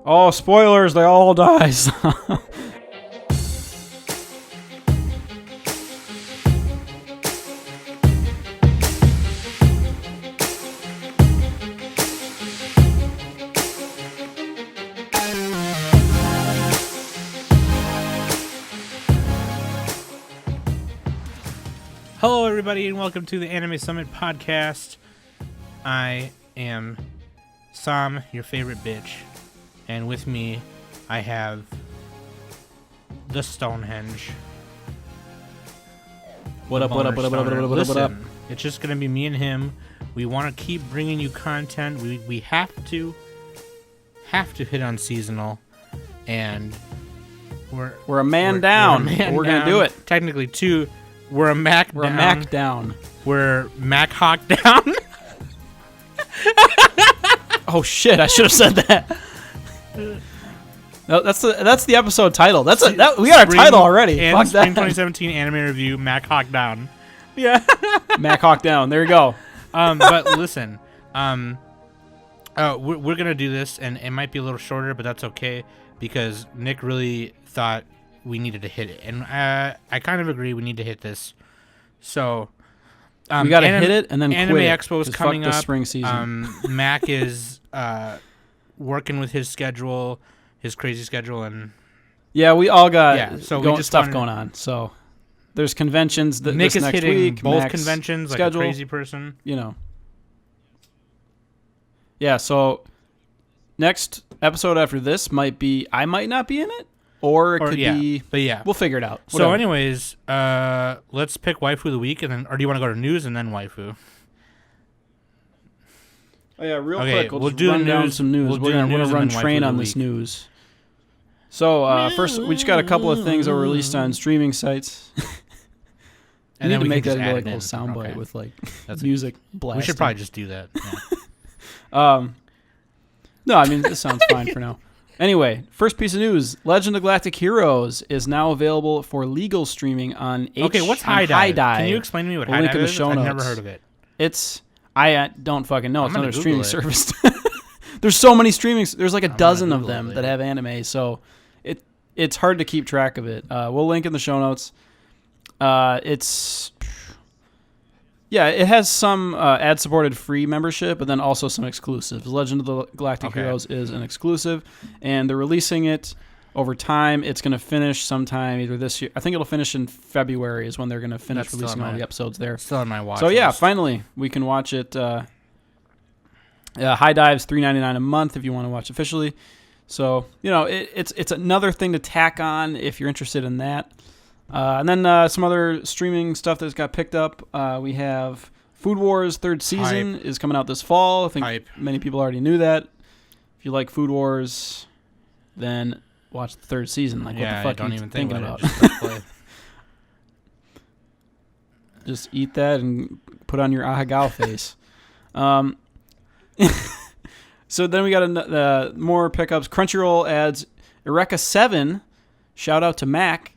Oh, spoilers! They all die. Hello, everybody, and welcome to the Anime Summit podcast. I am Som, your favorite bitch, and with me, I have the Stonehenge. What up? Listen, it's just gonna be me and him. We want to keep bringing you content. We have to hit on seasonal, and we're a man down. We're gonna do it. Technically, two. We're a Mac We're down. a Mac down. We're Mac Hawk down. Oh shit! I should have said that. No, that's the episode title. We got our title already. And Fuck Spring that. 2017 anime review, Mac Hawk down. Yeah. Mac Hawk down. There you go. But listen, we're gonna do this, and it might be a little shorter, but that's okay because Nick really thought we needed to hit it, and I kind of agree. We need to hit this. So we gotta hit it and then Anime quit. Expo is coming up. Spring season. Mac is working with his schedule, his crazy schedule, and yeah, we all got we just stuff going on. So there's conventions. Nick is next hitting week, both Mac's conventions schedule, like a crazy person. You know. Yeah. So next episode after this might be I might not be in it. Or it could be, but yeah, we'll figure it out. Whatever. So, anyways, let's pick Waifu of the week, and then, or do you want to go to news and then Waifu? Oh yeah, real quick, we'll do run down news. some news. We're gonna run train on this news. So first, we just got a couple of things that were released on streaming sites. And need then to we make can that just add like it a in. little soundbite Okay. with like That's music blasting. We should probably just do that. Yeah. No, I mean this sounds fine for now. Anyway, first piece of news: Legend of Galactic Heroes is now available for legal streaming on Okay, what's HIDIVE? Can you explain to me what We'll link HIDIVE in the is? show I've notes. never heard of it. I don't fucking know. It's I'm another gonna streaming Google it. service. There's so many streaming. There's like a I'm dozen gonna of Google them it that later. have anime, so it's hard to keep track of it. We'll link in the show notes. It has some ad-supported free membership, but then also some exclusives. Legend of the Galactic Heroes is an exclusive, and they're releasing it over time. It's going to finish sometime either this year. I think it'll finish in February is when they're going to finish That's releasing all the episodes there. Still on my watch. So yeah, list. finally we can watch it. HIDIVE's $3.99 a month if you want to watch officially. So it's another thing to tack on if you're interested in that. And then some other streaming stuff that's got picked up. We have Food Wars third season is coming out this fall. I think many people already knew that. If you like Food Wars, then watch the third season. Like, what the fuck are you thinking about? Just eat that and put on your ahagao face. So then we got more pickups. Crunchyroll adds Eureka 7. Shout out to Mac.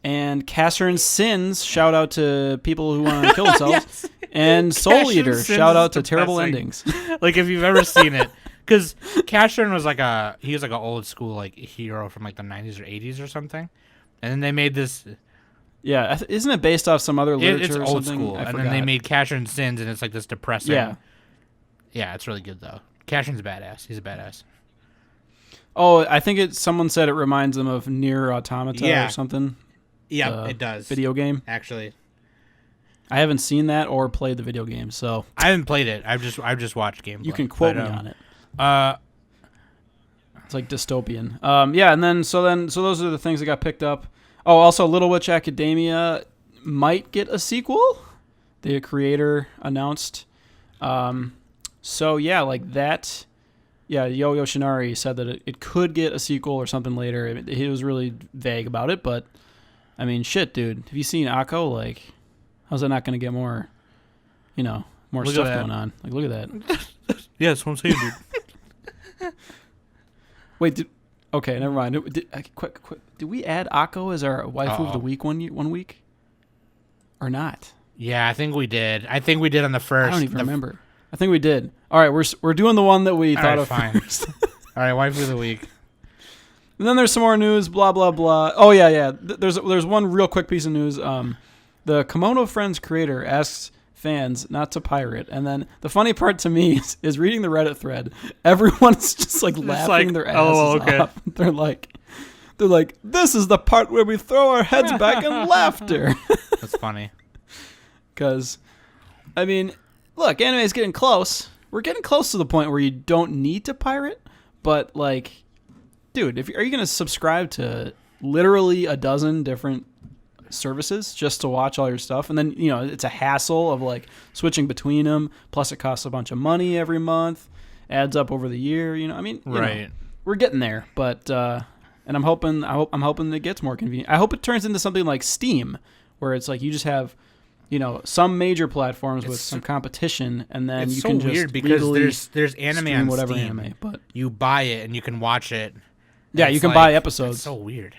And Casserin's Sins, shout out to people who want to kill themselves. Yes. And Soul Eater, shout out to terrible endings. Like if you've ever seen it. Because Casherin was like an old school like hero from like the 90s or 80s or something. And then they made this. Yeah, isn't it based off some other literature it's or old something? school. And then they made Casserin's Sins and it's like this depressing. Yeah. Yeah, it's really good though. Casserin's badass. He's a badass. Oh, I think someone said it reminds them of Nier Automata or something. Yeah, it does. Video game. Actually, I haven't seen that or played the video game, so I haven't played it. I've just watched gameplay. You can quote me on it. It's like dystopian. And then so those are the things that got picked up. Oh, also Little Witch Academia might get a sequel. The creator announced. So yeah, like that. Yeah, Yo Yoshinari said that it could get a sequel or something later. He was really vague about it, but I mean, shit, dude. Have you seen Akko? Like, how's that not going to get more stuff going on? Like, look at that. Yeah, that's what I'm saying, dude. Wait, okay, never mind. Quick. Did we add Akko as our waifu of the week one week? Or not? Yeah, I think we did. On the first. I don't even remember. I think we did. All right, we're doing the one that we thought of fine. first. All right, waifu of the week. And then there's some more news, blah, blah, blah. Oh, yeah. There's one real quick piece of news. The Kemono Friends creator asks fans not to pirate. And then the funny part to me is reading the Reddit thread. Everyone's just like laughing their asses off. They're like, this is the part where we throw our heads back in laughter. That's funny. Because, I mean, look, anime is getting close. We're getting close to the point where you don't need to pirate. But, like, dude, are you going to subscribe to literally a dozen different services just to watch all your stuff? And then, you know, it's a hassle of, like, switching between them. Plus, it costs a bunch of money every month. Adds up over the year. You know, I mean, you know, we're getting there. But, and I'm hoping it gets more convenient. I hope it turns into something like Steam, where it's like you just have, you know, some major platforms with some competition, and then you can just weird because there's anime on whatever Steam. Anime, but you buy it and you can watch it. Yeah, you can buy episodes. It's so weird.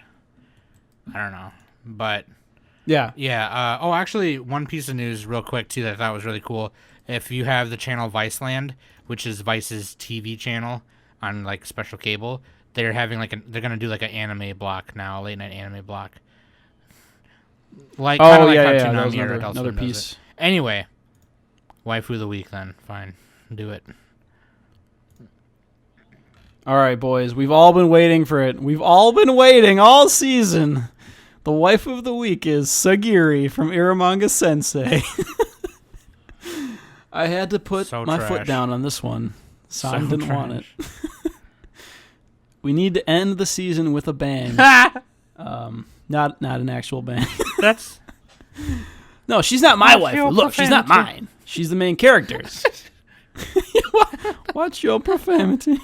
I don't know, but yeah. Oh, actually, one piece of news real quick too that I thought was really cool. If you have the channel Viceland, which is Vice's TV channel on like special cable, they're having they're gonna do like an anime block now, a late night anime block. Like kind of like how Toonami or Adult Swim does it. Anyway, waifu of the week then. Fine, do it. All right, boys. We've all been waiting for it. We've all been waiting all season. The waifu of the week is Sagiri from Eromanga-sensei. I had to put my foot down on this one. Sam didn't want it. We need to end the season with a bang. Not an actual bang. That's no, she's not my waifu. Look, she's not mine. She's the main character. Watch your profanity.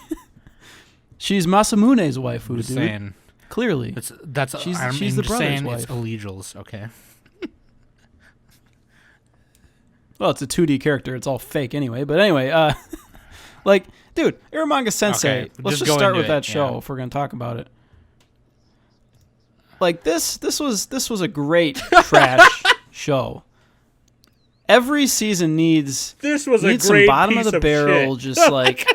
She's Masamune's waifu, dude. Saying, clearly, she's the brother's wife. It's illegals, okay. Well, it's a 2D character. It's all fake anyway. But anyway, like, dude, Eromanga-sensei. Okay, let's just start with that show if we're gonna talk about it. Like this was a great trash show. Every season needs some bottom of the barrel, just like.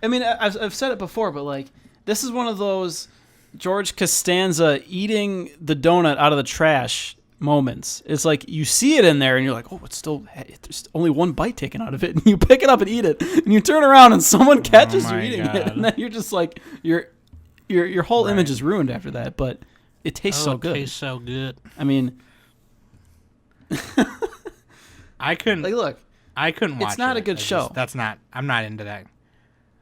I mean, I've said it before, but like this is one of those George Costanza eating the donut out of the trash moments. It's like you see it in there, and you're like, oh, there's only one bite taken out of it, and you pick it up and eat it, and you turn around and someone catches you eating it, and then you're just like Your whole image is ruined after that, but it tastes so good. It tastes so good. I mean, I couldn't watch it. It's not a good show. I'm not into that.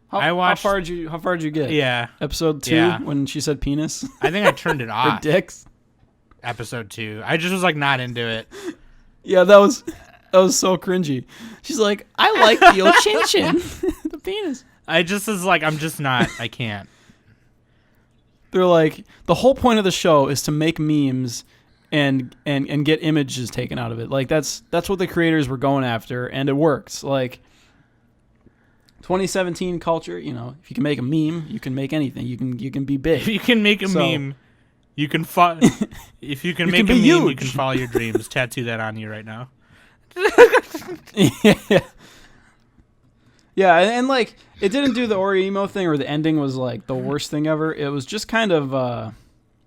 How far did you get? Yeah. Episode 2 when she said penis? I think I turned it off. Or dicks? Episode 2. I just was like not into it. Yeah, that was so cringy. She's like, I like the old chin-chin. The penis. I just was like, I'm just not, I can't. They're like, the whole point of the show is to make memes and get images taken out of it. Like that's what the creators were going after, and it works. Like 2017 culture, you know, if you can make a meme, you can make anything. You can be big. If you can make a meme, you can if you can make a meme, huge. You can follow your dreams. Tattoo that on you right now. Yeah, and like it didn't do the Orimo thing, or the ending was like the worst thing ever. It was just kind of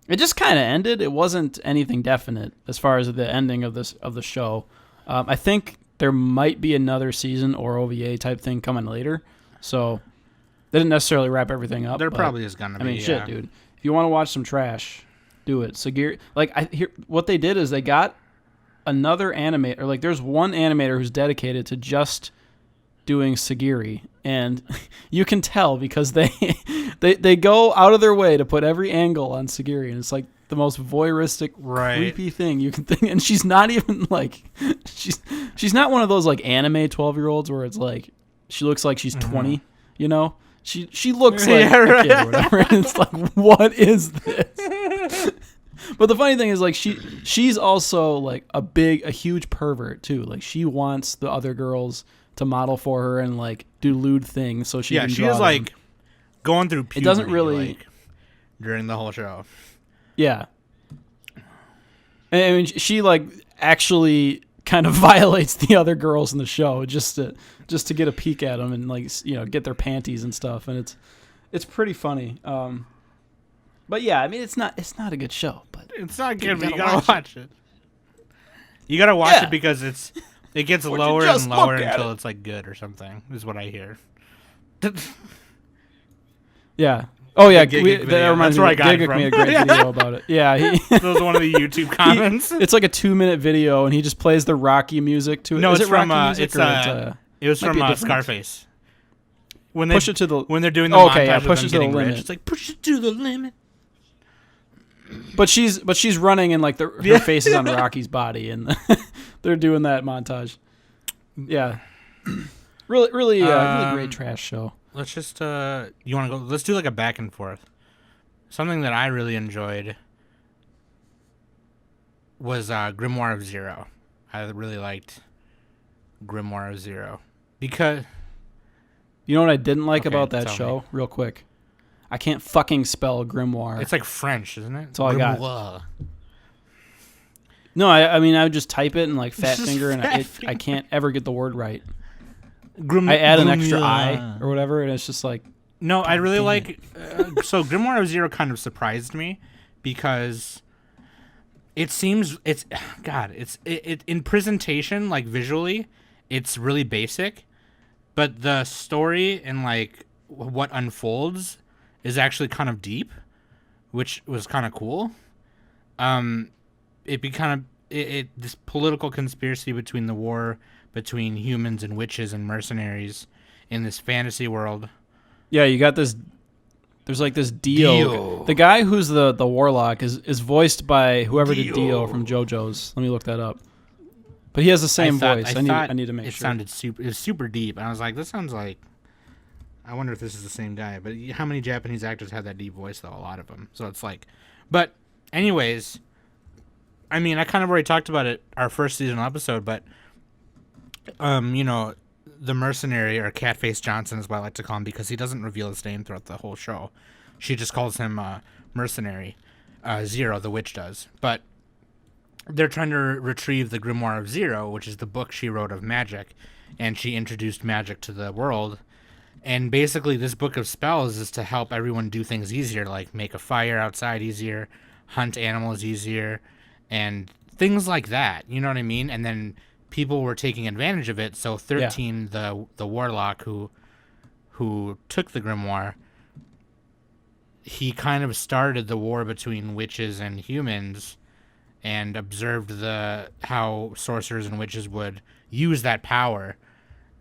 it just kind of ended. It wasn't anything definite as far as the ending of the show. I think there might be another season or OVA type thing coming later. So they didn't necessarily wrap everything up. There probably is gonna be. I mean, shit, dude. If you want to watch some trash, do it. Sagiri, like I hear what they did is they got another animator. Like there's one animator who's dedicated to just doing Sagiri, and you can tell because they go out of their way to put every angle on Sagiri, and it's like the most voyeuristic, creepy thing you can think. And she's not even like she's not one of those like anime 12-year-olds where it's like she looks like she's 20. You know, she looks like a kid or whatever, and it's like, what is this? But the funny thing is, like, she's also like a huge pervert too. Like she wants the other girls to model for her and like do lewd things so she can she draw is them. Like going through puberty, it doesn't really like, during the whole show. Yeah, I mean she like actually kind of violates the other girls in the show just to get a peek at them and like, you know, get their panties and stuff, and It's pretty funny. But yeah, I mean, it's not a good show, but It's not good, but you gotta gotta watch it. You gotta watch it because it gets Would you lower just and lower look at until it? it's like good or something. Is what I hear. yeah. Oh yeah, The Gigik that video. reminds That's where me. I got it Gigik from. made a great video about it. Yeah, That was one of the YouTube comments. it's like a 2-minute video, and he just plays the Rocky music to it. No, Is it's it Rocky from music or it was might from be different. Scarface. When Push it to the. when they're doing the Okay, montage yeah, of push them it to the getting rich, limit. it's like push it to the limit. But she's running, and like her face is on Rocky's body, and they're doing that montage. Yeah, really great trash show. Let's just you want to go? Let's do like a back and forth. Something that I really enjoyed was Grimoire of Zero. I really liked Grimoire of Zero because You know what I didn't like Okay, about that tell show? me. Real quick, I can't fucking spell grimoire. it's like French, isn't it? That's all I got. Grimoire. No, I mean I would just type it and like fat Just finger, and fat I can't ever get the word right. Grim- I add an extra Grimoire. I or whatever, and it's just like No, I really damn like. So Grimoire of Zero kind of surprised me because it seems it's in presentation, like visually, it's really basic, but the story and like what unfolds is actually kind of deep, which was kind of cool. This political conspiracy between the war between humans and witches and mercenaries in this fantasy world. yeah, you got this. There's like this Dio. The guy who's the warlock is voiced by whoever did Dio from JoJo's. Let me look that up. But he has the same voice. I need to make it sure. sounded super. It was super deep, and I was like, "This sounds like." I wonder if this is the same guy. But how many Japanese actors have that deep voice, though? A lot of them. So it's like, but anyways, I mean, I kind of already talked about it our first seasonal episode, but the mercenary, or Catface Johnson is what I like to call him, because he doesn't reveal his name throughout the whole show. She just calls him mercenary. Zero, the witch, does. But they're trying to retrieve the Grimoire of Zero, which is the book she wrote of magic, and she introduced magic to the world. And basically, this book of spells is to help everyone do things easier, like make a fire outside easier, hunt animals easier, and things like that. You know what I mean? And then people were taking advantage of it. So 13, the warlock who took the grimoire, he kind of started the war between witches and humans, and observed how sorcerers and witches would use that power,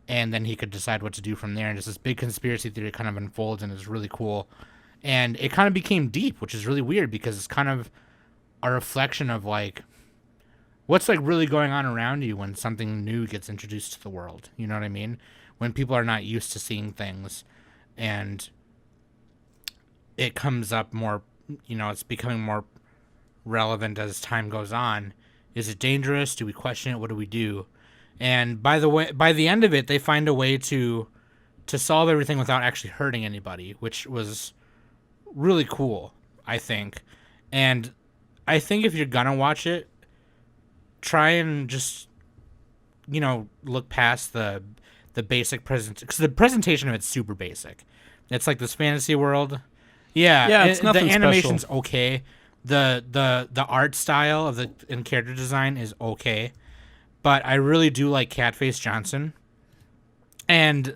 and then he could decide what to do from there. And just this big conspiracy theory kind of unfolds, and it's really cool. And it kind of became deep, which is really weird, because it's kind of a reflection of like what's like really going on around you when something new gets introduced to the world. You know what I mean? When people are not used to seeing things, and it comes up more, it's becoming more relevant as time goes on. Is it dangerous? Do we question it? What do we do? And by the end of it, they find a way to solve everything without actually hurting anybody, which was really cool, I think. And I think if you're gonna watch it, try and just, look past the basic because the presentation of it's super basic. It's like this fantasy world. Yeah, it's nothing the animation's special. okay. The art style and character design is okay. But I really do like Catface Johnson, and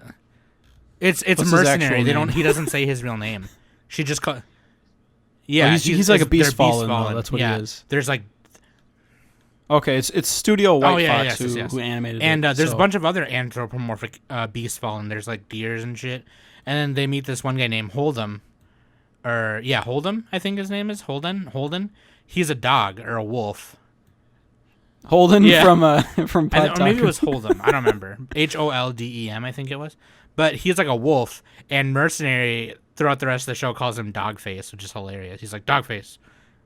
it's What's his mercenary. actual name? He doesn't say his real name. She just call. Yeah, Oh, he's like a Beast they're Fallen, though. That's what he is. There's like Okay, it's Studio White Fox yes. who animated and it. there's a bunch of other anthropomorphic Beast Fallen. There's like deers and shit, and then they meet this one guy named Hold'em, Hold'em. I think his name is Holden. He's a dog or a wolf. Holden from Pod Or maybe Taco. it was Hold'em. I don't remember. Holdem, I think it was. But he's like a wolf, and Mercenary throughout the rest of the show calls him Dogface, which is hilarious. He's like, Dogface,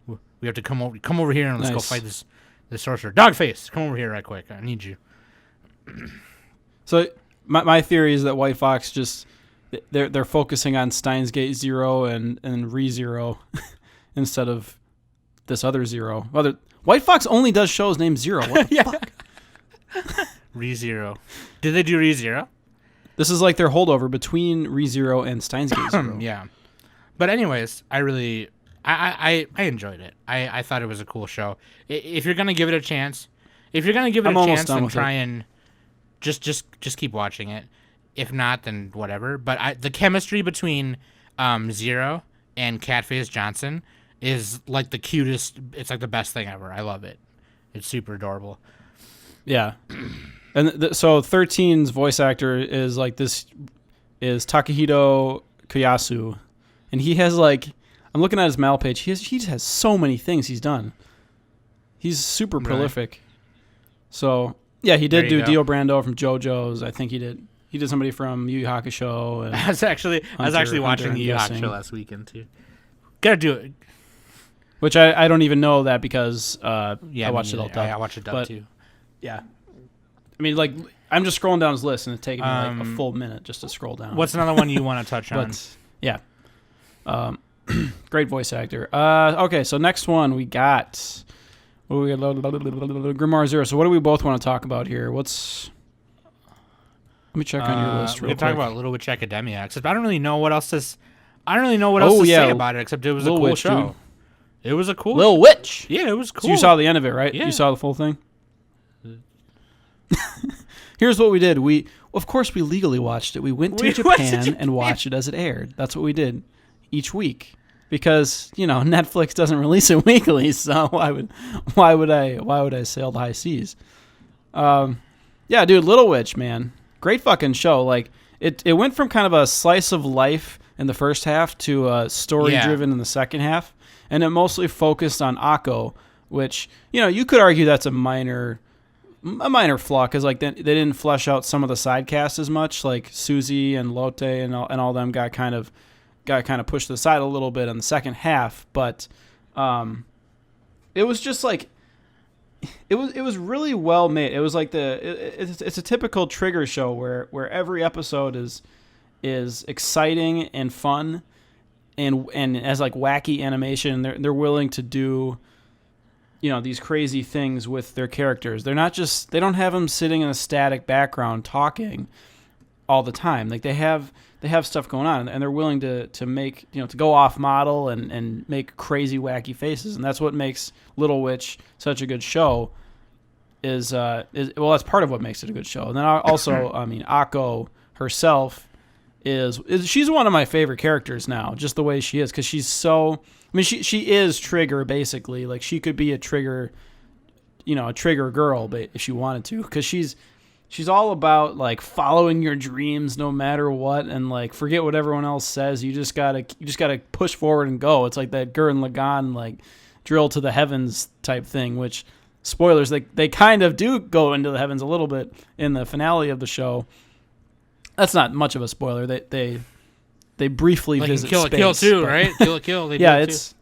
we have to come over here and let's go fight this sorcerer. Dogface, come over here right quick. I need you. So my theory is that White Fox just they're focusing on Steins Gate Zero and ReZero instead of this other Zero. White Fox only does shows named Zero. What the fuck? ReZero. Did they do ReZero? This is like their holdover between ReZero and Steins Gate Zero. Yeah. But anyways, I enjoyed it. I thought it was a cool show. If you're gonna give it a chance, and try and just keep watching it. If not, then whatever. But the chemistry between Zero and Catface Johnson is like the cutest. It's like the best thing ever. I love it. It's super adorable. Yeah. And so 13's voice actor is like this is Takahito Koyasu, and he has like I'm looking at his Mal page. He just has so many things he's done. He's super prolific. So yeah, he did do Dio Brando from JoJo's. I think he did somebody from Yu Yu Hakusho. And I was actually watching Yu Yu Hakusho last weekend too. Gotta do it. Which I don't even know that because I watched it all dubbed. I watched it dubbed too. Yeah. I mean, like, I'm just scrolling down his list, and it's taking me like a full minute just to scroll down. What's another one you want to touch on? But, yeah. Great voice actor. Okay, so next one we got... Grimoire of Zero. So what do we both want to talk about here? Let me check on your list real quick. We can talk about Little Witch Academia, except I don't really know what else to say about it, except it was Little a cool Witch, show. Dude. It was a cool Little Witch. Yeah, it was cool. So you saw the end of it, right? Yeah. You saw the full thing? Here's what we did. Of course, we legally watched it. We went to Japan and watched it as it aired. That's what we did each week because Netflix doesn't release it weekly. So why would I sail the high seas? Yeah, dude, Little Witch, man, great fucking show. Like it went from kind of a slice of life in the first half to story driven in the second half, and it mostly focused on Akko, which you could argue that's a minor flaw because like they didn't flesh out some of the side casts as much. Like Suzy and Lotte and all them got kind of pushed to the side a little bit in the second half. But it was just like it was really well made. It was like it's a typical Trigger show where every episode is exciting and fun and has like wacky animation. They're willing to do these crazy things with their characters. They don't have them sitting in a static background talking all the time. Like they have stuff going on, and they're willing to make to go off model and make crazy wacky faces, and that's what makes Little Witch such a good show. Is that's part of what makes it a good show. And then also, I mean, Akko herself she's one of my favorite characters now, just the way she is, because she's so. I mean, she is Trigger basically. Like she could be a Trigger, a Trigger girl, but if she wanted to, because she's all about like following your dreams no matter what, and like forget what everyone else says. You just gotta push forward and go. It's like that Gurren Lagann like drill to the heavens type thing. Which spoilers, they kind of do go into the heavens a little bit in the finale of the show. That's not much of a spoiler. They briefly visit Kill space. Kill too, right? Kill. They yeah, do it's. Too.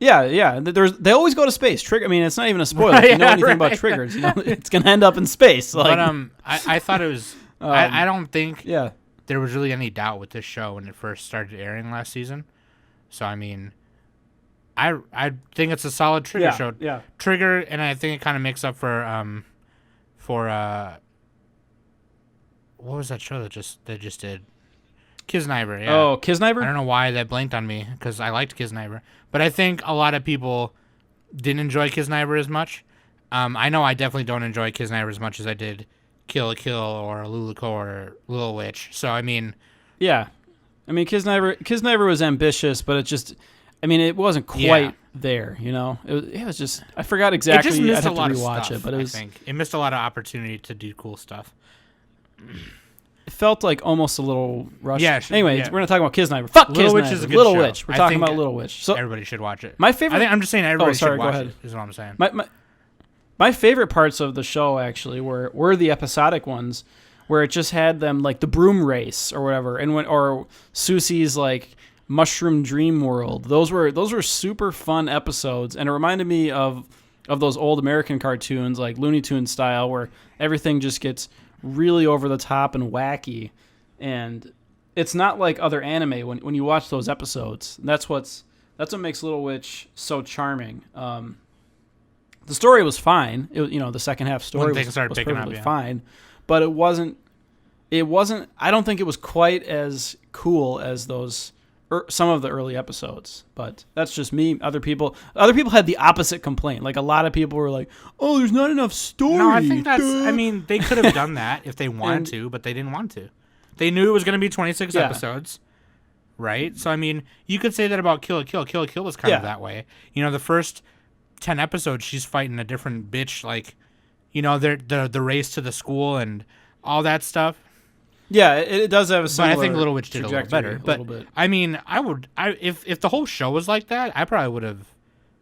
Yeah. They always go to space. Trigger. I mean, it's not even a spoiler. If you know anything about triggers, it's gonna end up in space. Like, but I thought it was. I don't think. Yeah. There was really any doubt with this show when it first started airing last season. So I mean, I think it's a solid Trigger show. Yeah. Trigger, and I think it kind of makes up for what was that show that just did? Kisniver, yeah. Oh, Kisniver? I don't know why that blanked on me, because I liked Kisniver. But I think a lot of people didn't enjoy Kisniver as much. I know I definitely don't enjoy Kisniver as much as I did Kill la Kill or Luluko or Little Witch. So, I mean... Yeah. I mean, Kisniver was ambitious, but it wasn't quite there, It was just... I forgot exactly. It just missed I'd have a lot to rewatch of stuff, it, but I think. It missed a lot of opportunity to do cool stuff. It felt like almost a little rushed. Yeah. Anyways, we're gonna talk about Kisniver. Fuck Little Kisniver. Witch is a good Little show. Witch. We're talking about Little Witch. So everybody should watch it. My favorite. I'm just saying everybody should watch go ahead. it. Is what I'm saying. My favorite parts of the show actually were the episodic ones, where it just had them like the broom race or whatever, or Susie's like mushroom dream world. Those were super fun episodes, and it reminded me of those old American cartoons like Looney Tunes style, where everything just gets really over the top and wacky, and it's not like other anime when you watch those episodes. That's what makes Little Witch so charming. The story was fine. The second half story was perfectly fine, but it wasn't. I don't think it was quite as cool as those some of the early episodes, but that's just me. Other people had the opposite complaint. Like a lot of people were like, "Oh, there's not enough story." No, I think that's. I mean, they could have done that if they wanted to, but they didn't want to. They knew it was going to be 26 episodes, right? So I mean, you could say that about Kill la Kill. Kill la Kill was kind of that way. You know, the first 10 episodes, she's fighting a different bitch, like, you know, the race to the school and all that stuff. Yeah, it does have a similar. But I think Little Witch did a little better. But I mean, if the whole show was like that, I probably would have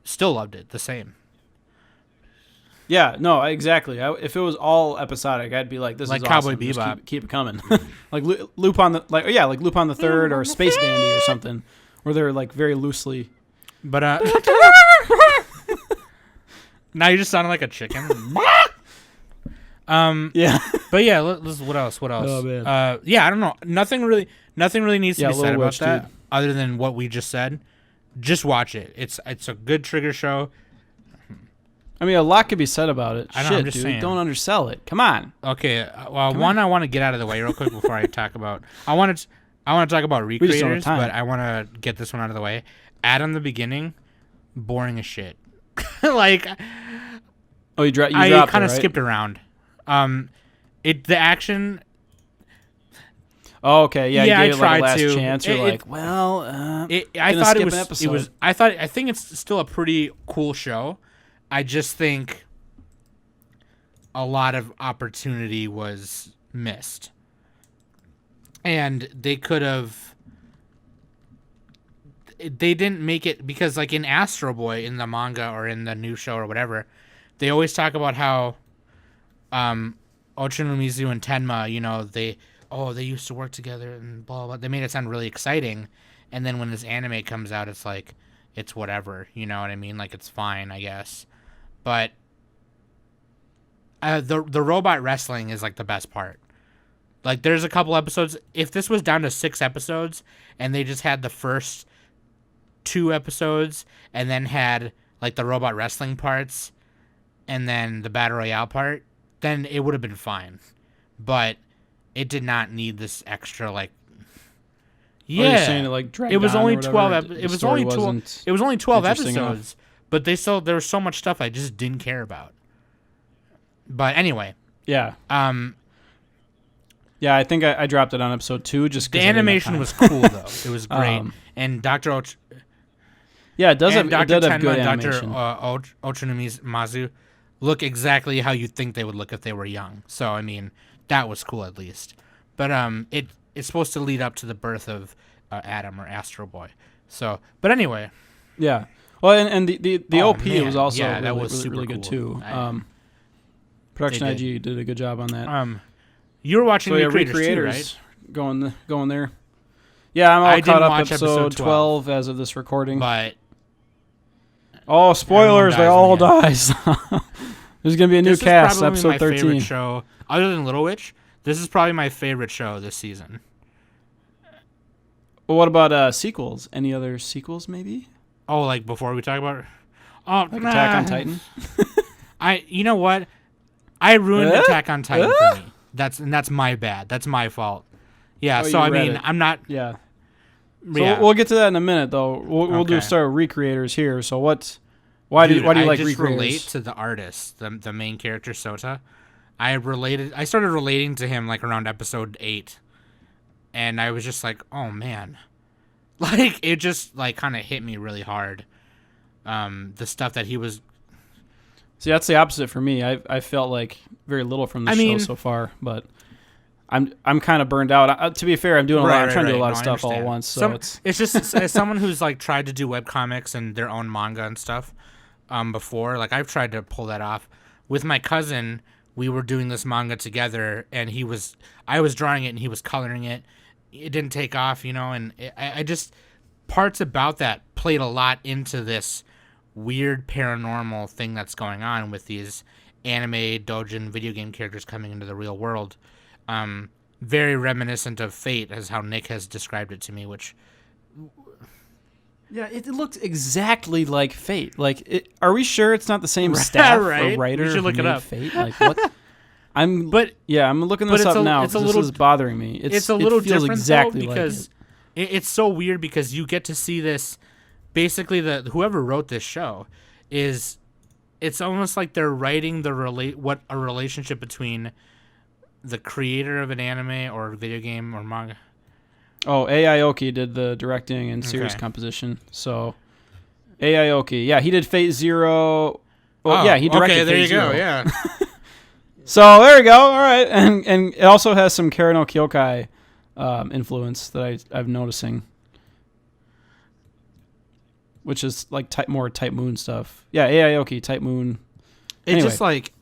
still loved it the same. Yeah, no, exactly. If it was all episodic, I'd be like, "This like is Cowboy awesome. Bebop. Just keep it coming." Like Lupin the Third or Space Dandy or something, where they're like very loosely. But now you just sounded like a chicken. Yeah. But yeah, what else? Oh, man. Yeah, I don't know. Nothing really needs to be said about that, dude. other than what we just said. Just watch it. It's a good trigger show. I mean, a lot could be said about it. I'm Shit, just dude, saying. don't undersell it. Come on. Okay. Well, I want to get out of the way real quick before I talk about. I want to talk about recreators, but I want to get this one out of the way. Adam the beginning, boring as shit. Like, oh, you dropped. I kind of skipped around. The action. Oh, okay, yeah. Yeah, you gave I tried it like a last to. chance. You're like, well, I thought it was. I think it's still a pretty cool show. I just think a lot of opportunity was missed, and they could have. They didn't make it because, like in Astro Boy, in the manga or in the new show or whatever, they always talk about how, Ochanomizu and Tenma, you know, they used to work together and blah, blah, blah. They made it sound really exciting. And then when this anime comes out, it's like, it's whatever. You know what I mean? Like, it's fine, I guess. But the robot wrestling is, like, the best part. Like, there's a couple episodes. If this was down to 6 episodes and they just had the first 2 episodes and then had, like, the robot wrestling parts and then the Battle Royale part, then it would have been fine. But it did not need this extra, like, yeah. You're saying it, like, dragged it was on only or 12 it was only 12 it was only 12 interesting episodes, enough. but there was so much stuff I just didn't care about. But anyway, yeah. Yeah, I think I dropped it on episode 2 just because the animation was cool though. It was great. And Dr. Yeah, it does have Dr. it did have Tenma good and animation. Dr. Ochanomizu look exactly how you'd think they would look if they were young. So I mean, that was cool at least. But it's supposed to lead up to the birth of Adam or Astro Boy. So, but anyway. Yeah. Well, and the OP man. was also that really, was really, super really good cool. too. Production IG did a good job on that. You were watching so, Recreators too, right? Going there. Yeah, I'm all caught up episode 12 as of this recording. But oh, spoilers! They all die. There's gonna be a new cast. Episode my 13. Favorite show, other than Little Witch, this is probably my favorite show this season. Well, what about sequels? Any other sequels, maybe? Oh, like before we talk about, like Attack on Titan. You know what? I ruined Attack on Titan for me. That's my bad. That's my fault. Yeah. So I mean, I'm not. Yeah. So we'll get to that in a minute, though. We'll do start Recreators here. So why do you like I just Recreators? Relate to the artist, the main character Sota. I started relating to him like around episode 8, and I was just like, oh man, like it just like kind of hit me really hard. The stuff that he was. See, that's the opposite for me. I felt like very little from the show so far, but I'm kind of burned out. To be fair, I'm doing a lot. I'm trying to do a lot of stuff all at once. So it's just as someone who's like tried to do webcomics and their own manga and stuff before. Like I've tried to pull that off with my cousin. We were doing this manga together, and I was drawing it and he was coloring it. It didn't take off, you know, and I just parts about that played a lot into this weird paranormal thing that's going on with these anime, doujin, video game characters coming into the real world. Very reminiscent of Fate, as how Nick has described it to me, which... Yeah, it looked exactly like Fate. Like, are we sure it's not the same staff or writer we should look it up. Fate? Like, what? I'm looking this up now because this is bothering me. It's a little feels different exactly though, because it's so weird because you get to see this. Basically, whoever wrote this show is, it's almost like they're writing what a relationship between the creator of an anime or video game or manga. Oh, Aoki did the directing and series composition. So Aoki, yeah, he did Fate Zero. Well, yeah, he directed. Okay, there Fate you Zero. go. Yeah. So there you go. All right, and it also has some Kara no Kyokai influence that I'm noticing, which is like more Type Moon stuff. Yeah, Aoki, Type Moon. It's just like,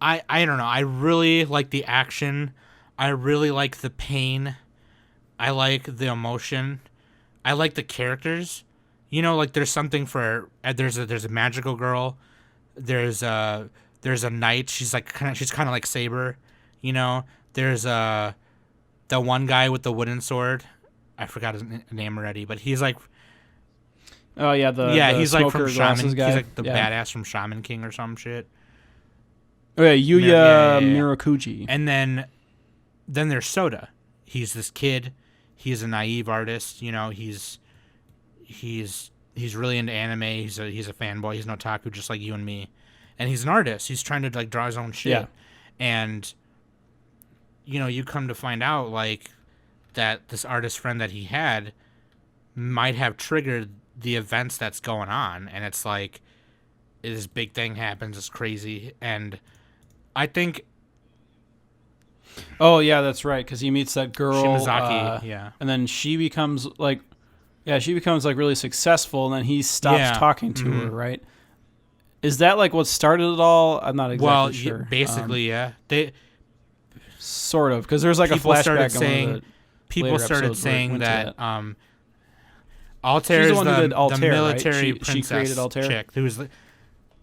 I don't know. I really like the action. I really like the pain. I like the emotion. I like the characters. You know, like there's something for there's a magical girl. There's a knight. She's kind of like Saber. You know, there's the one guy with the wooden sword. I forgot his name already, but he's like. Oh yeah, he's like from Shaman. Guy. He's like the badass from Shaman King or some shit. Oh yeah, Yuya Mirakuji. And then there's Soda. He's this kid. He's a naive artist. You know, he's really into anime. He's a fanboy. He's an otaku just like you and me. And he's an artist. He's trying to like draw his own shit. Yeah. And you know, you come to find out like that this artist friend that he had might have triggered the events that's going on, and it's like this big thing happens. It's crazy, and I think. Oh yeah, that's right. Because he meets that girl, Shimazaki, and then she becomes like really successful, and then he stops talking to her. Right? Is that like what started it all? I'm not exactly sure. Well, basically, yeah, they sort of, because there's like a flashback. People started saying that. Altair is the military right? princess she created Altair? chick.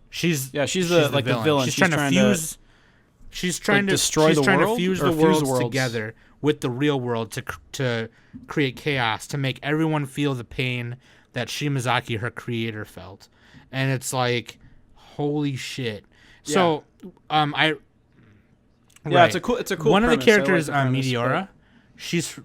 She's the villain. She's trying to fuse. She's trying to destroy the world. She's trying to fuse the worlds together with the real world to create chaos, to make everyone feel the pain that Shimazaki, her creator, felt. And it's like, holy shit. Yeah. So, it's a cool. One premise. Of the characters, like Meteora, she's.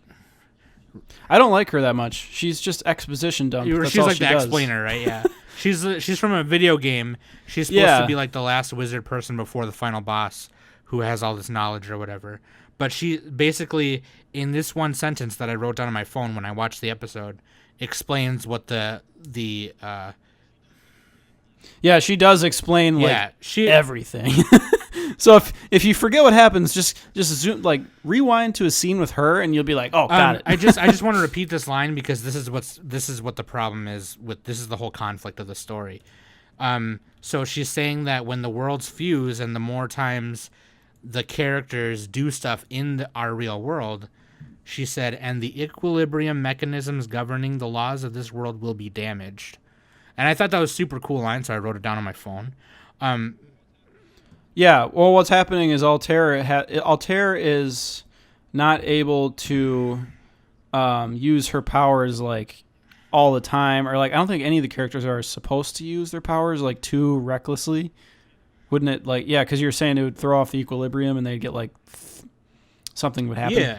I don't like her that much. She's just exposition dump. She's like the explainer, right? Yeah. She's from a video game. She's supposed to be like the last wizard person before the final boss, who has all this knowledge or whatever. But she basically, in this one sentence that I wrote down on my phone when I watched the episode, explains what Yeah, she does explain everything. So if you forget what happens, just zoom, like rewind to a scene with her, and you'll be like, oh, got it. I just want to repeat this line because this is what the problem is with. This is the whole conflict of the story. So she's saying that when the worlds fuse and the more times the characters do stuff in our real world, she said, and the equilibrium mechanisms governing the laws of this world will be damaged. And I thought that was a super cool line, so I wrote it down on my phone. Yeah, well, what's happening is Altair is not able to use her powers like all the time, or like I don't think any of the characters are supposed to use their powers like too recklessly. Wouldn't it? Like, yeah, because you're saying it would throw off the equilibrium, and they'd get like something would happen. Yeah.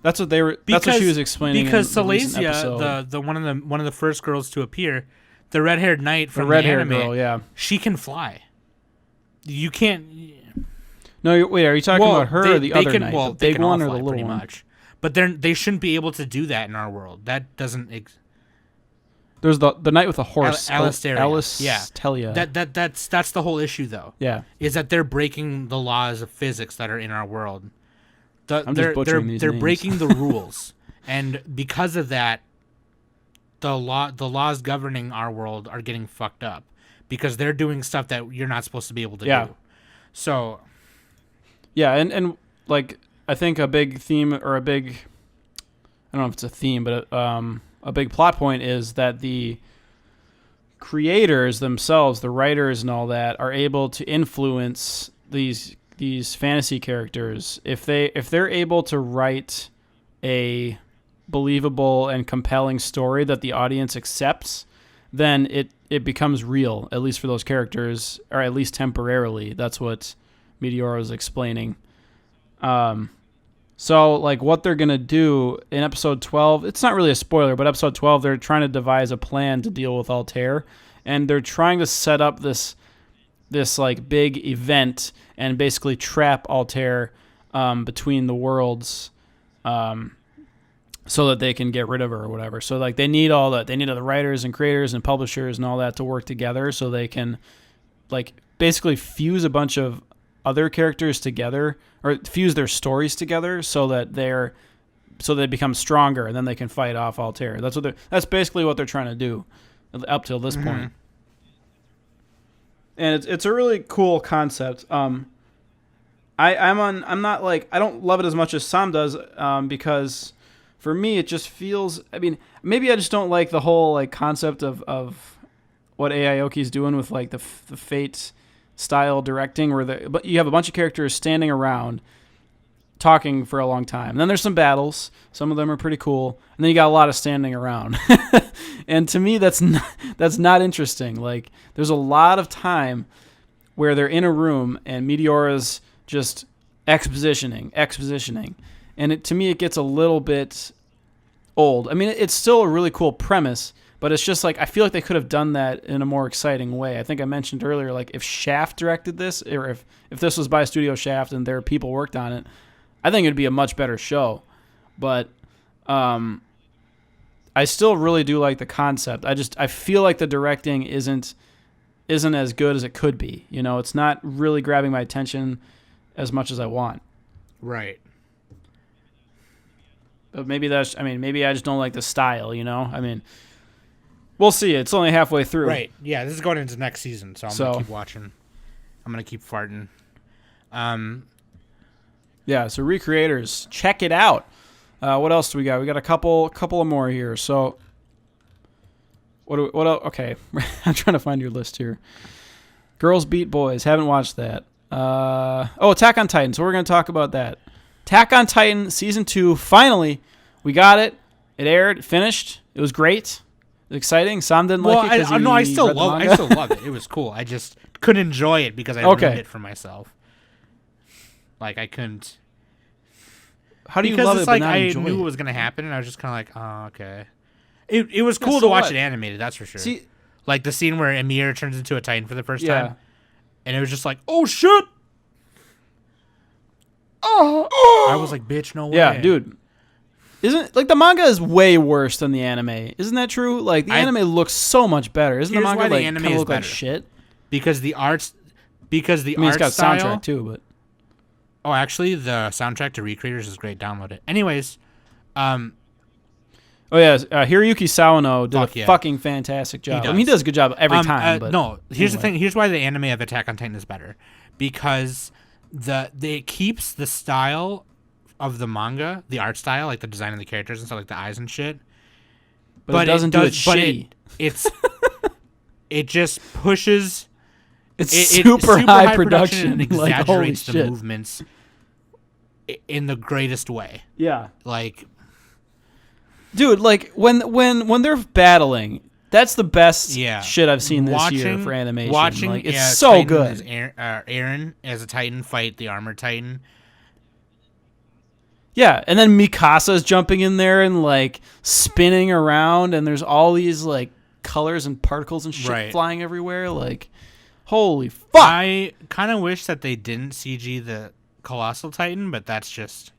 That's what they were. That's what she was explaining. Because Silesia, the one of the first girls to appear, the red-haired knight from the anime, girl, she can fly. You can't. No, wait. Are you talking about her or the other knight? Well, the big one or the little one? Much. But they shouldn't be able to do that in our world. That doesn't. There's the knight with the horse, Alistair. Yeah, Telia. That's the whole issue, though. Yeah, is that they're breaking the laws of physics that are in our world. They're breaking the rules, and because of that, the laws governing our world are getting fucked up because they're doing stuff that you're not supposed to be able to do. So, yeah, and like I think a big theme or I don't know if it's a theme, but a big plot point is that the creators themselves, the writers and all that, are able to influence these fantasy characters if they're able to write a believable and compelling story that the audience accepts, then it becomes real, at least for those characters, or at least temporarily. That's what Meteora is explaining. So, like, what they're going to do in episode 12, it's not really a spoiler, but episode 12, they're trying to devise a plan to deal with Altair, and they're trying to set up this like, big event and basically trap Altair between the worlds so that they can get rid of her or whatever. So, like, they need all that. They need all the writers and creators and publishers and all that to work together so they can, like, basically fuse a bunch of other characters together, or fuse their stories together so that they become stronger, and then they can fight off Altair. That's basically what they're trying to do up till this point. And it's a really cool concept. I don't love it as much as Sam does, because for me it just feels, I mean, maybe I just don't like the whole like concept of what Aoki's doing with like the Fate style directing, but you have a bunch of characters standing around talking for a long time. And then there's some battles. Some of them are pretty cool. And then you got a lot of standing around. And to me, that's not interesting. Like, there's a lot of time where they're in a room and Meteora's just expositioning. And to me, it gets a little bit old. I mean, it's still a really cool premise, but it's just like, I feel like they could have done that in a more exciting way. I think I mentioned earlier, like, if Shaft directed this, or if this was by Studio Shaft and their people worked on it, I think it'd be a much better show. But I still really do like the concept. I feel like the directing isn't as good as it could be. You know, it's not really grabbing my attention as much as I want. Right. But maybe I just don't like the style, you know? I mean, we'll see. It's only halfway through. Right. Yeah, this is going into next season, so I'm going to keep watching. I'm going to keep farting. Yeah, so Recreators, check it out. What else do we got? We got a couple of more here. So, what else? Okay, I'm trying to find your list here. Girls Beat Boys, haven't watched that. Attack on Titan, so we're going to talk about that. Attack on Titan, Season 2, finally, we got it. It aired, it finished. It was great. It was exciting. Sam didn't like it because I still love it. It was cool. I just couldn't enjoy it because I ruined it for myself. Like, I couldn't. How do you love it but not enjoy it? I knew what was going to happen, and I was just kind of like, oh, okay. It was cool to watch it animated, that's for sure. See, like the scene where Ymir turns into a Titan for the first time. And it was just like, oh, shit! Oh! I was like, bitch, no way. Yeah, dude. Isn't, like, the manga is way worse than the anime. Isn't that true? Like, the anime looks so much better. Isn't the manga, like, kind of look like shit? Because the art it's got style, soundtrack, too, but... Oh, actually, the soundtrack to Recreators is great. Download it. Anyways, Hiroyuki Sawano did a fucking fantastic job. He does a good job every time. But no, here's the thing. Here's why the anime of Attack on Titan is better. Because it keeps the style of the manga, the art style, like the design of the characters and stuff, like the eyes and shit. But it doesn't do it shitty. It just pushes... It's super high production and exaggerates the movements in the greatest way. Yeah. Like, dude, like when they're battling, that's the best shit I've seen this year for animation. Like, it's so good. Eren as a Titan fight the armored Titan. Yeah, and then Mikasa's jumping in there and like spinning around, and there's all these like colors and particles and shit flying everywhere. Like, holy fuck! I kind of wish that they didn't CG the Colossal Titan, but that's just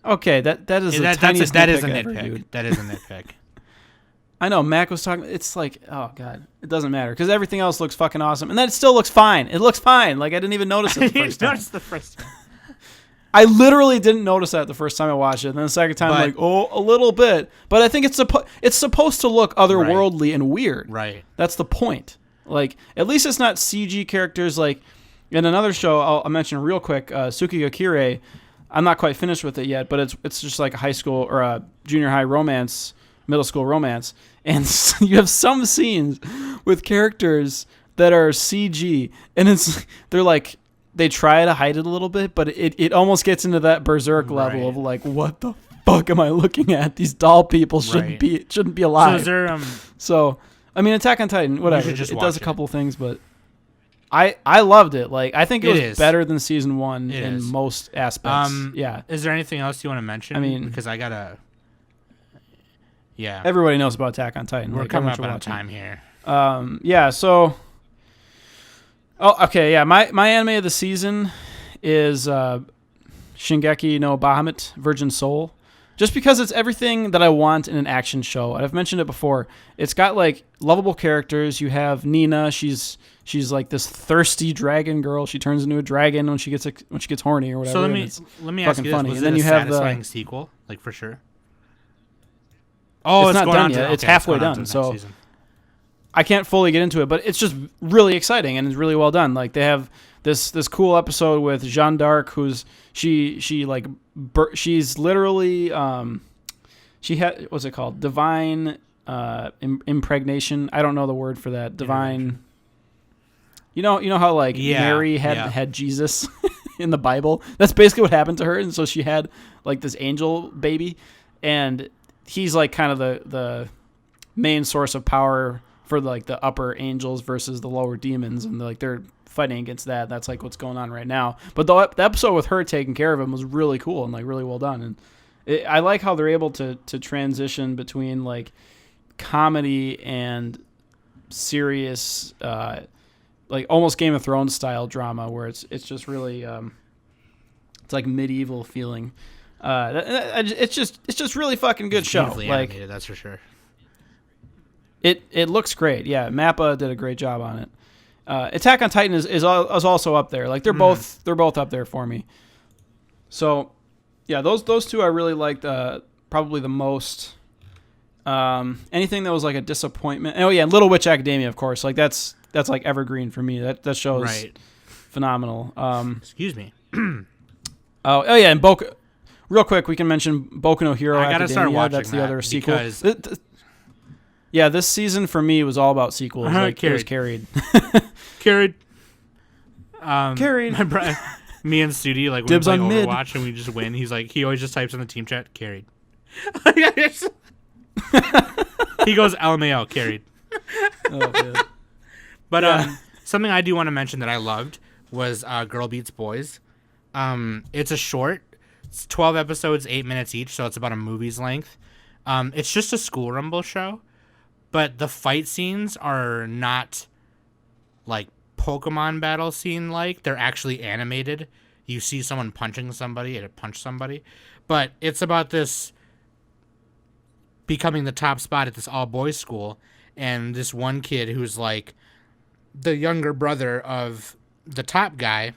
okay. That is a nitpick ever, dude. That is a nitpick. I know Mac was talking. It's like, oh god, it doesn't matter because everything else looks fucking awesome, and then it still looks fine. It looks fine. Like I didn't even notice it the first time. The first time. I literally didn't notice that the first time I watched it, and then the second time, I'm like, oh, a little bit. But I think it's supposed to look otherworldly and weird. Right. That's the point. Like, at least it's not CG characters. Like, in another show, I'll mention real quick, Tsuki Kirei. I'm not quite finished with it yet, but it's just like a high school or a junior high romance, middle school romance. And you have some scenes with characters that are CG, and they're like, they try to hide it a little bit, but it almost gets into that Berserk level of like, what the fuck am I looking at? These doll people shouldn't be alive. So is there So I mean, Attack on Titan, whatever. It does a couple things, but I loved it. Like, I think it was is better than season 1 It in is. most aspects. Yeah. Is there anything else you want to mention? I mean, because I gotta. Yeah. Everybody knows about Attack on Titan. We're like, coming everyone up should on watch it. time here. Yeah, so okay, yeah. My anime of the season is Shingeki no Bahamut, Virgin Soul. Just because it's everything that I want in an action show. And I've mentioned it before. It's got like lovable characters. You have Nina, she's like this thirsty dragon girl. She turns into a dragon when she gets horny or whatever. So let me ask you this: funny. was And then it you a have satisfying sequel, like for sure? Oh, it's not going done on yet. To, it's okay, halfway going on to done. the So next season. I can't fully get into it, but it's just really exciting and it's really well done. Like, they have this cool episode with Jeanne d'Arc, who's she's literally she had, what's it called? Divine impregnation. I don't know the word for that. Divine. You know how like Mary had Jesus in the Bible? That's basically what happened to her, and so she had like this angel baby, and he's like kind of the main source of power for like the upper angels versus the lower demons, and like they're fighting against that. That's like what's going on right now. But the episode with her taking care of him was really cool and like really well done, and I like how they're able to transition between like comedy and serious, like almost Game of Thrones style drama, where it's just really it's like medieval feeling. It's just really fucking good show. Beautifully like animated, that's for sure. It looks great. Yeah, Mappa did a great job on it. Attack on Titan is also up there. Like they're both up there for me. So yeah, those two I really liked probably the most. Anything that was like a disappointment. Oh yeah, Little Witch Academia, of course. Like that's like evergreen for me. That show is right. Phenomenal. Excuse me. oh yeah, and Boku. Real quick, we can mention Boku no Hero I gotta Academia. start watching That's the that other sequel. because- Yeah, this season for me was all about sequels. Like, it was carried. Carried. Carried. Me and Sudi, like, when Dibs we play on mid. Overwatch and we just win, he's like, he always just types in the team chat, carried. He goes, LMAO, carried. Oh, man. But something I do want to mention that I loved was Girl Beats Boys. It's a short. It's 12 episodes, 8 minutes each, so it's about a movie's length. It's just a school rumble show, but the fight scenes are not like Pokemon battle scene like. They're actually animated. You see someone punching somebody and it punch somebody. But it's about this becoming the top spot at this all-boys school, and this one kid who's like the younger brother of the top guy,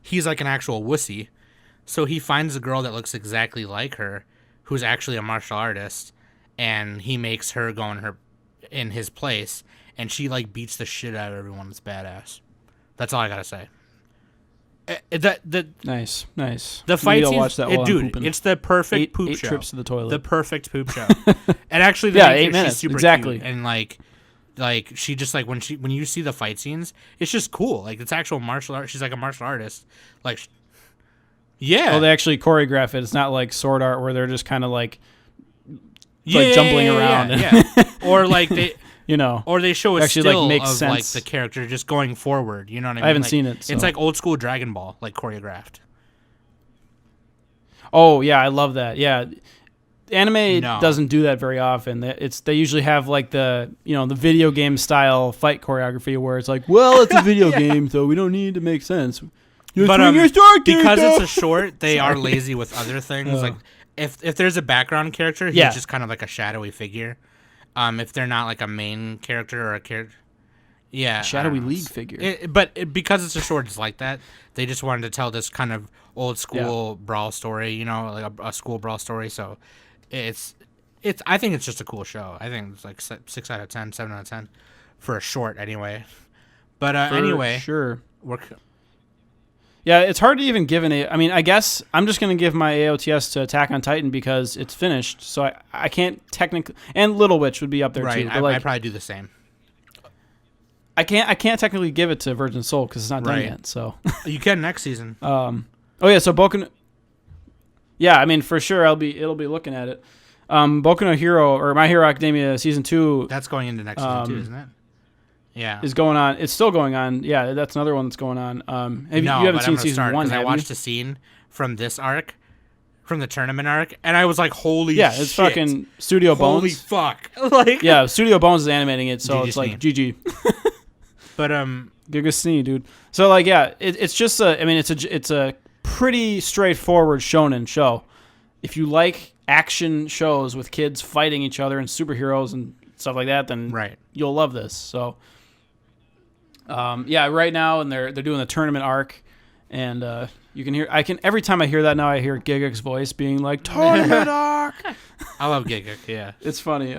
he's like an actual wussy. So he finds a girl that looks exactly like her, who's actually a martial artist, and he makes her go in his place, and she like beats the shit out of everyone. It's badass. That's all I gotta say. Nice. The fight Maybe I'll scenes, watch that while I'm dude, pooping. it's the perfect eight poop show. trips to the toilet. The perfect poop show. And actually, Yeah, she's 8 minutes, super exactly. cute, and like she just like when you see the fight scenes, it's just cool. Like it's actual martial art. She's like a martial artist. Like, yeah. Well, they actually choreograph it. It's not like sword art where they're just kind of like jumbling around. Yeah. Or like they. Or they show a actually, still like, makes of sense. like the character just going forward. You know what I mean? I haven't Like, seen it. So. It's like old school Dragon Ball, like choreographed. Oh yeah, I love that. Yeah, anime doesn't do that very often. They usually have like the the video game style fight choreography where it's like, well, it's a video game, so we don't need to make sense. But because it's a short, they are lazy with other things. Like if there's a background character, he's just kind of like a shadowy figure. If they're not like a main character or a character, shadowy league figure. Because it's a short, it's like that. They just wanted to tell this kind of old school brawl story, like a school brawl story. So it's. I think it's just a cool show. I think it's like 6 out of 10, 7 out of 10 for a short, anyway. But anyway, sure. Yeah, it's hard to even give I mean, I guess I'm just going to give my AOTS to Attack on Titan because it's finished. So I can't technically... And Little Witch would be up there too. Right, I'd probably do the same. I can't technically give it to Virgin Soul because it's not done yet. So you can next season. So Boku... Yeah, I mean, for sure, it'll be looking at it. Boku no Hero, or My Hero Academia Season 2... That's going into next season too, isn't it? Yeah. is going on. It's still going on. Yeah, that's another one that's going on. You haven't seen season 1, have I watched you? a scene from this arc, from the tournament arc, and I was like, holy shit. Yeah, it's fucking Studio Bones. Holy fuck. Like, yeah, Studio Bones is animating it, so GG it's like Snee. GG. But Giga Snee, dude. So like, yeah, it's just it's a pretty straightforward shonen show. If you like action shows with kids fighting each other and superheroes and stuff like that, then you'll love this. So, right now, and they're doing the tournament arc, and you can hear every time I hear that now, I hear Gigak's voice being like tournament arc. I love Gigak. Yeah, it's funny.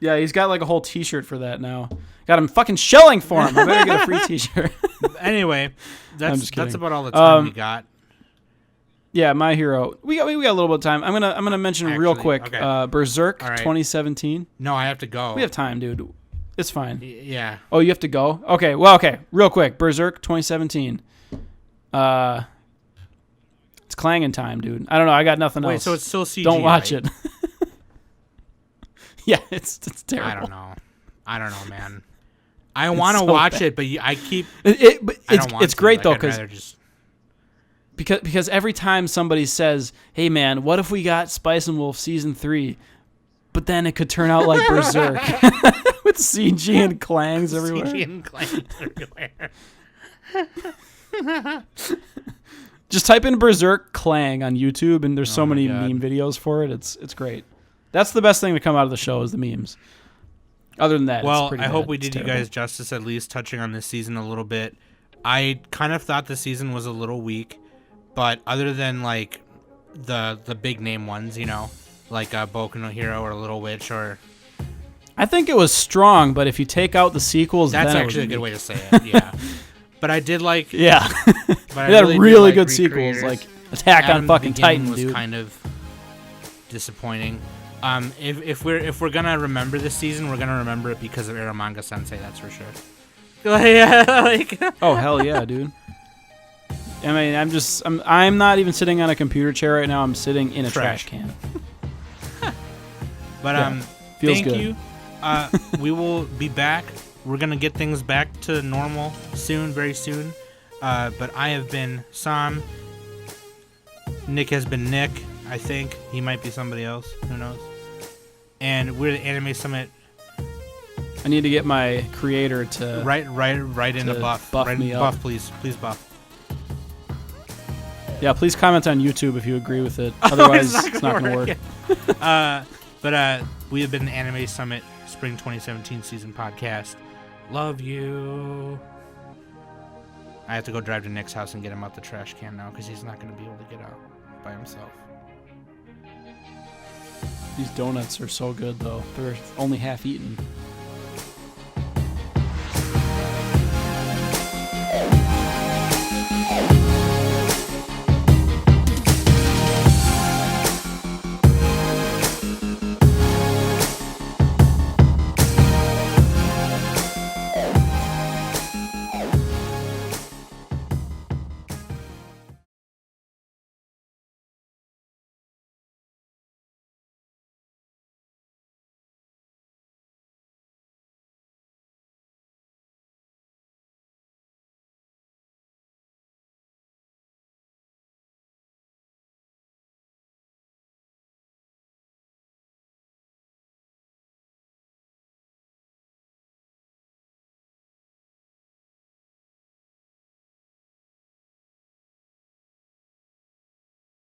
Yeah, he's got like a whole T-shirt for that now. Got him fucking shelling for him. I better get a free T-shirt. Anyway, that's about all the time we got. Yeah, My Hero. We got a little bit of time. I'm gonna mention real quick. Okay. Berserk 2017. No, I have to go. We have time, dude. It's fine. Yeah. Oh, you have to go? Okay. Well, okay. Real quick. Berserk 2017. It's clanging time, dude. I don't know. I got nothing else. Wait, so it's still CG? Don't watch it. Yeah, it's terrible. I don't know, man. I want to watch it, but I keep. It's great though, because every time somebody says, "Hey, man, what if we got Spice and Wolf season 3?" But then it could turn out like Berserk with CG and clangs everywhere. CG and clangs everywhere. Just type in Berserk clang on YouTube, and there's so many meme videos for it. It's great. That's the best thing to come out of the show is the memes. Other than that, well, it's pretty I hope bad. we did you guys justice, at least touching on this season a little bit. I kind of thought the season was a little weak, but other than like the big name ones, like Boku no Hero or Little Witch, or I think it was strong. But if you take out the sequels, that's then actually a good way to say it. Yeah, but I did like But I had really good sequels, like Attack on fucking Titan, was dude. Kind of disappointing. If we're gonna remember this season, we're gonna remember it because of Eromanga-sensei. That's for sure. Oh hell yeah, dude! I mean, I'm not even sitting on a computer chair right now. I'm sitting in a trash can. But feels thank good. you. We will be back. We're gonna get things back to normal soon, very soon. But I have been Sam. Nick has been Nick. I think he might be somebody else. Who knows? And we're the Anime Summit. I need to get my creator to right in the buff. Me buff, up. please buff. Yeah, please comment on YouTube if you agree with it. Otherwise, it's not gonna work. But we have been the Anime Summit Spring 2017 season podcast. Love you. I have to go drive to Nick's house and get him out the trash can now because he's not going to be able to get out by himself. These donuts are so good, though. They're only half eaten.